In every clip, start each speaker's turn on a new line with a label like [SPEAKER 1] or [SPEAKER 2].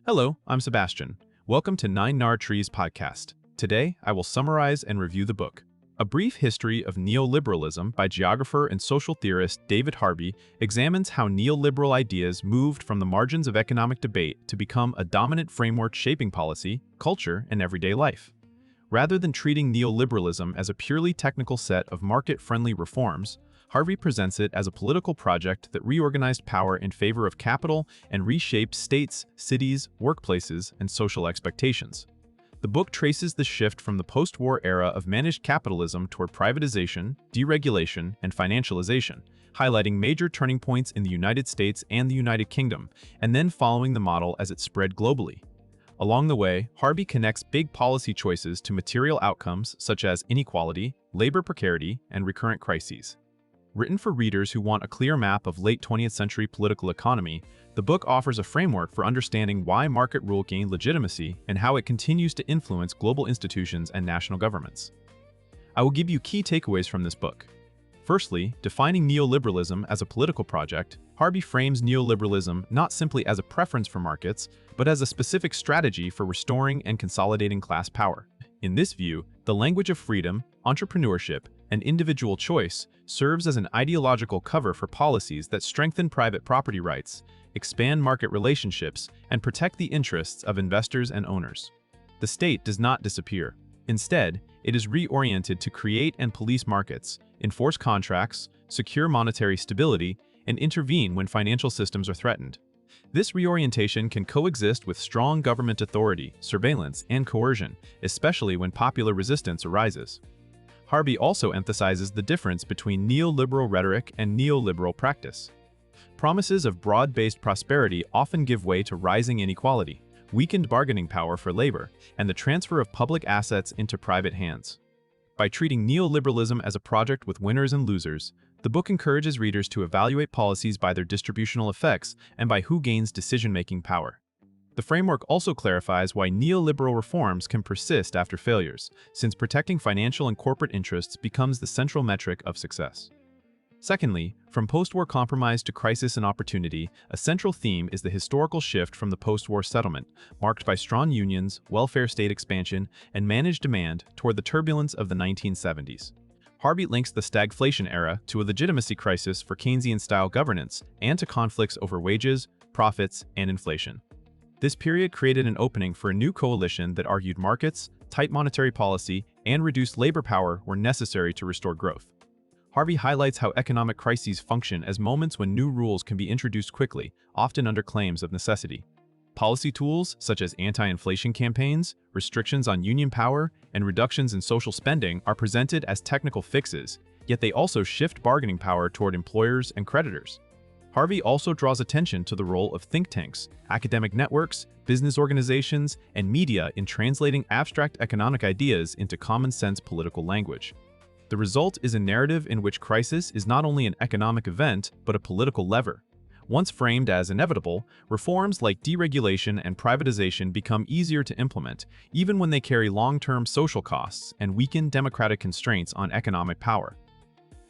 [SPEAKER 1] Hello, I'm Sebastian. Welcome to Nine Nar Trees podcast. Today, I will summarize and review the book. A Brief History of Neoliberalism by geographer and social theorist David Harvey examines how neoliberal ideas moved from the margins of economic debate to become a dominant framework shaping policy, culture, and everyday life. Rather than treating neoliberalism as a purely technical set of market-friendly reforms, Harvey presents it as a political project that reorganized power in favor of capital and reshaped states, cities, workplaces, and social expectations. The book traces the shift from the post-war era of managed capitalism toward privatization, deregulation, and financialization, highlighting major turning points in the United States and the United Kingdom, and then following the model as it spread globally. Along the way, Harvey connects big policy choices to material outcomes such as inequality, labor precarity, and recurrent crises. Written for readers who want a clear map of late 20th century political economy, the book offers a framework for understanding why market rule gained legitimacy and how it continues to influence global institutions and national governments. I will give you key takeaways from this book. Firstly, defining neoliberalism as a political project, Harvey frames neoliberalism not simply as a preference for markets, but as a specific strategy for restoring and consolidating class power. In this view, the language of freedom, entrepreneurship, and individual choice serves as an ideological cover for policies that strengthen private property rights, expand market relationships, and protect the interests of investors and owners. The state does not disappear. Instead, it is reoriented to create and police markets, enforce contracts, secure monetary stability, and intervene when financial systems are threatened. This reorientation can coexist with strong government authority, surveillance, and coercion, especially when popular resistance arises. Harvey also emphasizes the difference between neoliberal rhetoric and neoliberal practice. Promises of broad-based prosperity often give way to rising inequality, weakened bargaining power for labor, and the transfer of public assets into private hands. By treating neoliberalism as a project with winners and losers, the book encourages readers to evaluate policies by their distributional effects and by who gains decision-making power. The framework also clarifies why neoliberal reforms can persist after failures, since protecting financial and corporate interests becomes the central metric of success. Secondly, from post-war compromise to crisis and opportunity, a central theme is the historical shift from the post-war settlement, marked by strong unions, welfare state expansion, and managed demand, toward the turbulence of the 1970s. Harvey links the stagflation era to a legitimacy crisis for Keynesian-style governance and to conflicts over wages, profits, and inflation. This period created an opening for a new coalition that argued markets, tight monetary policy, and reduced labor power were necessary to restore growth. Harvey highlights how economic crises function as moments when new rules can be introduced quickly, often under claims of necessity. Policy tools such as anti-inflation campaigns, restrictions on union power, and reductions in social spending are presented as technical fixes, yet they also shift bargaining power toward employers and creditors. Harvey also draws attention to the role of think tanks, academic networks, business organizations, and media in translating abstract economic ideas into common-sense political language. The result is a narrative in which crisis is not only an economic event, but a political lever. Once framed as inevitable, reforms like deregulation and privatization become easier to implement, even when they carry long-term social costs and weaken democratic constraints on economic power.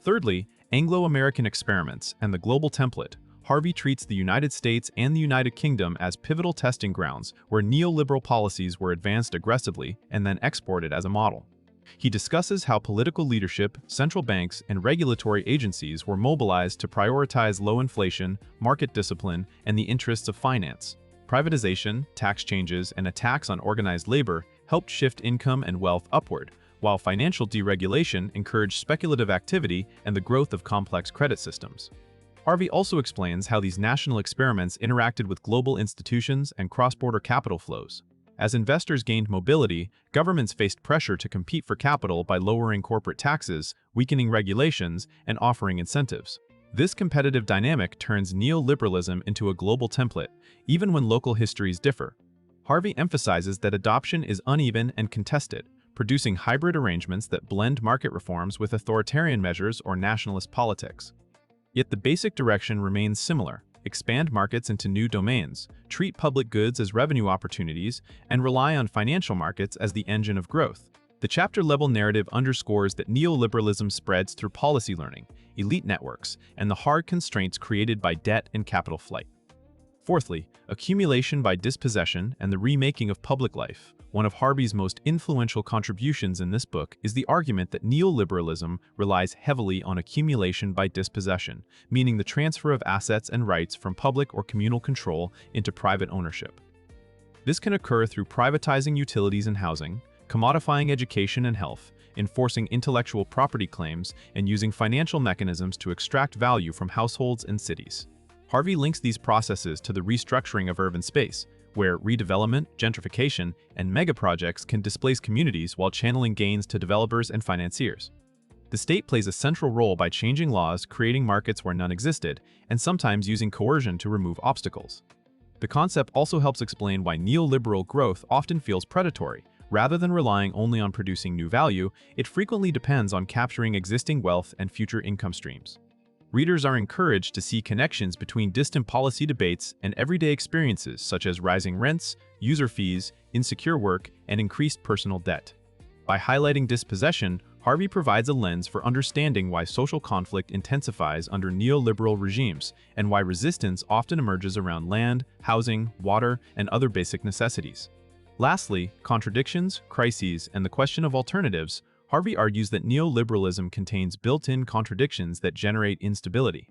[SPEAKER 1] Thirdly, Anglo-American experiments and the global template. Harvey treats the United States and the United Kingdom as pivotal testing grounds where neoliberal policies were advanced aggressively and then exported as a model. He discusses how political leadership, central banks, and regulatory agencies were mobilized to prioritize low inflation, market discipline, and the interests of finance. Privatization, tax changes, and attacks on organized labor helped shift income and wealth upward, while financial deregulation encouraged speculative activity and the growth of complex credit systems. Harvey also explains how these national experiments interacted with global institutions and cross-border capital flows. As investors gained mobility, governments faced pressure to compete for capital by lowering corporate taxes, weakening regulations, and offering incentives. This competitive dynamic turns neoliberalism into a global template, even when local histories differ. Harvey emphasizes that adoption is uneven and contested, producing hybrid arrangements that blend market reforms with authoritarian measures or nationalist politics. Yet the basic direction remains similar: expand markets into new domains, treat public goods as revenue opportunities, and rely on financial markets as the engine of growth. The chapter-level narrative underscores that neoliberalism spreads through policy learning, elite networks, and the hard constraints created by debt and capital flight. Fourthly, accumulation by dispossession and the remaking of public life. One of Harvey's most influential contributions in this book is the argument that neoliberalism relies heavily on accumulation by dispossession, meaning the transfer of assets and rights from public or communal control into private ownership. This can occur through privatizing utilities and housing, commodifying education and health, enforcing intellectual property claims, and using financial mechanisms to extract value from households and cities. Harvey links these processes to the restructuring of urban space, where redevelopment, gentrification, and megaprojects can displace communities while channeling gains to developers and financiers. The state plays a central role by changing laws, creating markets where none existed, and sometimes using coercion to remove obstacles. The concept also helps explain why neoliberal growth often feels predatory. Rather than relying only on producing new value, it frequently depends on capturing existing wealth and future income streams. Readers are encouraged to see connections between distant policy debates and everyday experiences such as rising rents, user fees, insecure work, and increased personal debt. By highlighting dispossession, Harvey provides a lens for understanding why social conflict intensifies under neoliberal regimes and why resistance often emerges around land, housing, water, and other basic necessities. Lastly, contradictions, crises, and the question of alternatives. Harvey argues that neoliberalism contains built-in contradictions that generate instability.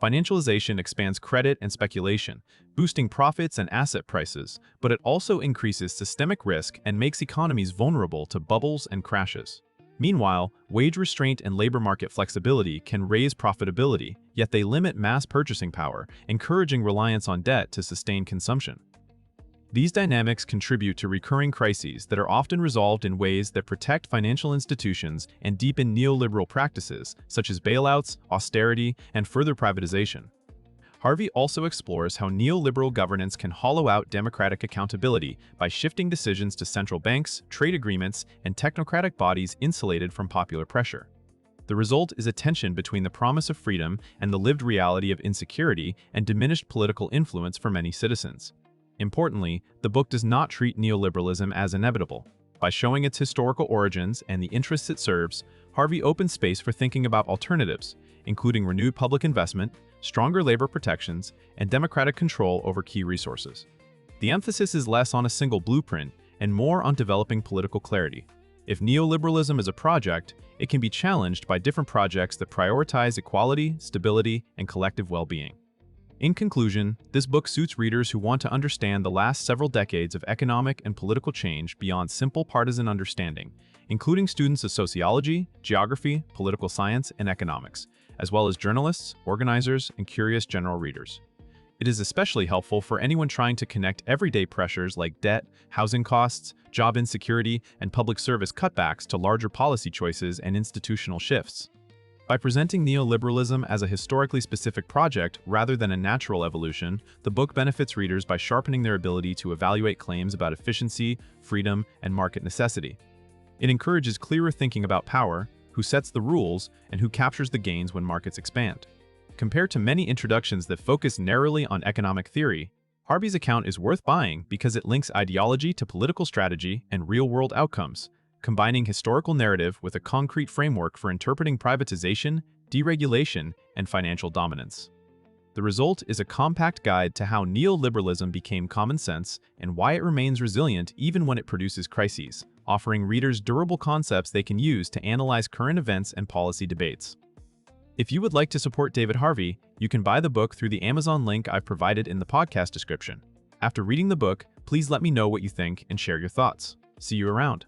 [SPEAKER 1] Financialization expands credit and speculation, boosting profits and asset prices, but it also increases systemic risk and makes economies vulnerable to bubbles and crashes. Meanwhile, wage restraint and labor market flexibility can raise profitability, yet they limit mass purchasing power, encouraging reliance on debt to sustain consumption. These dynamics contribute to recurring crises that are often resolved in ways that protect financial institutions and deepen neoliberal practices, such as bailouts, austerity, and further privatization. Harvey also explores how neoliberal governance can hollow out democratic accountability by shifting decisions to central banks, trade agreements, and technocratic bodies insulated from popular pressure. The result is a tension between the promise of freedom and the lived reality of insecurity and diminished political influence for many citizens. Importantly, the book does not treat neoliberalism as inevitable. By showing its historical origins and the interests it serves, Harvey opens space for thinking about alternatives, including renewed public investment, stronger labor protections, and democratic control over key resources. The emphasis is less on a single blueprint and more on developing political clarity. If neoliberalism is a project, it can be challenged by different projects that prioritize equality, stability, and collective well-being. In conclusion, this book suits readers who want to understand the last several decades of economic and political change beyond simple partisan understanding, including students of sociology, geography, political science, and economics, as well as journalists, organizers, and curious general readers. It is especially helpful for anyone trying to connect everyday pressures like debt, housing costs, job insecurity, and public service cutbacks to larger policy choices and institutional shifts. By presenting neoliberalism as a historically specific project rather than a natural evolution, the book benefits readers by sharpening their ability to evaluate claims about efficiency, freedom, and market necessity. It encourages clearer thinking about power, who sets the rules, and who captures the gains when markets expand. Compared to many introductions that focus narrowly on economic theory, Harvey's account is worth buying because it links ideology to political strategy and real-world outcomes, combining historical narrative with a concrete framework for interpreting privatization, deregulation, and financial dominance. The result is a compact guide to how neoliberalism became common sense and why it remains resilient even when it produces crises, offering readers durable concepts they can use to analyze current events and policy debates. If you would like to support David Harvey, you can buy the book through the Amazon link I've provided in the podcast description. After reading the book, please let me know what you think and share your thoughts. See you around.